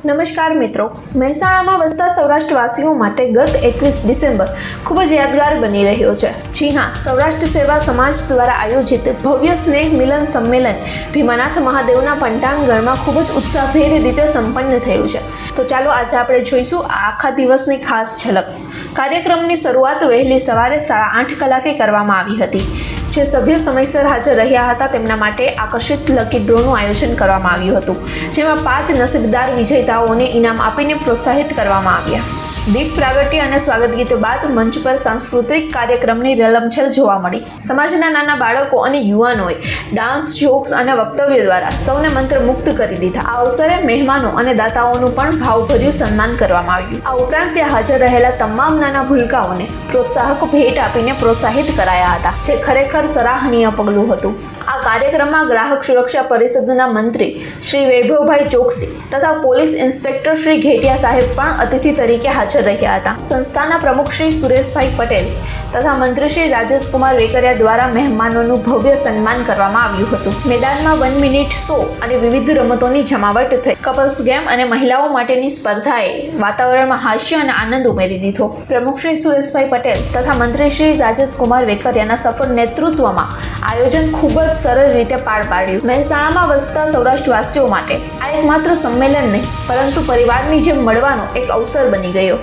નમસ્કાર મિત્રો, મહેસાણામાં વસતા સૌરાષ્ટ્રવાસીઓ માટે ગત 21 ડિસેમ્બર ખૂબ જ યાદગાર બની રહ્યો છે. જી હા, સૌરાષ્ટ્ર સેવા સમાજ દ્વારા આયોજિત ભવ્ય સ્નેહ મિલન સંમેલન ભીમાનાથ મહાદેવના પંટાંગણમાં ખૂબ જ ઉત્સાહભેર રીતે સંપન્ન થયું છે. તો ચાલો આજે આપણે જોઈશું આ આખા દિવસની ખાસ ઝલક. કાર્યક્રમની શરૂઆત વહેલી સવારે 8:30 કલાકે કરવામાં આવી હતી. જે સભ્યો સમયસર હાજર રહ્યા હતા તેમના માટે આકર્ષિત લકી ડ્રોનું આયોજન કરવામાં આવ્યું હતું, જેમાં 5 નસીબદાર વિજેતાઓને ઇનામ આપીને પ્રોત્સાહિત કરવામાં આવ્યા. દીપ પ્રાગટ્ય અને સ્વાગત ગીતો બાદ મંચ પર સાંસ્કૃતિક કાર્યક્રમની રેલમછેલ જોવા મળી. સમાજના નાના બાળકો અને યુવાનોએ ડાન્સ, જોક્સ અને વક્તવ્ય દ્વારા સૌને મંત્રમુગ્ધ કરી દીધા. આ અવસરે મહેમાનો અને દાતાઓનું પણ ભાવભર્યું સન્માન કરવામાં આવ્યું. આ ઉપરાંત ત્યાં હાજર રહેલા તમામ નાના ભૂલકાઓને પ્રોત્સાહક ભેટ આપીને પ્રોત્સાહિત કરાયા હતા, જે ખરેખર સરાહનીય પગલું હતું. આ કાર્યક્રમમાં ગ્રાહક સુરક્ષા પરિષદના મંત્રી શ્રી વૈભવભાઈ ચોકસી તથા પોલીસ ઇન્સ્પેક્ટર શ્રી ઘેટિયા સાહેબ પણ અતિથિ તરીકે હાજર રહ્યા હતા. સંસ્થાના પ્રમુખ શ્રી સુરેશભાઈ પટેલ તથા મંત્રી શ્રી રાજેશકુમાર વેકરિયા દ્વારા મહેમાનોનું ભવ્ય સન્માન કરવામાં આવ્યું હતું. મેદાનમાં 1 મિનિટ શો અને વિવિધ રમતોની જમાવટ થઈ. કપલ્સ ગેમ અને મહિલાઓ માટેની સ્પર્ધાએ વાતાવરણમાં હાસ્ય અને આનંદ ઉમેરી દીધો. પ્રમુખ શ્રી સુરેશભાઈ પટેલ તથા મંત્રી શ્રી રાજેશકુમાર વેકરિયાના સફળ નેતૃત્વમાં આયોજન ખૂબ જ સરળ રીતે પાર પાડ્યું. મહેસાણામાં વસતા સૌરાષ્ટ્રવાસીઓ માટે આ એકમાત્ર સંમેલન નહીં, પરંતુ પરિવારની જેમ મળવાનો એક અવસર બની ગયો.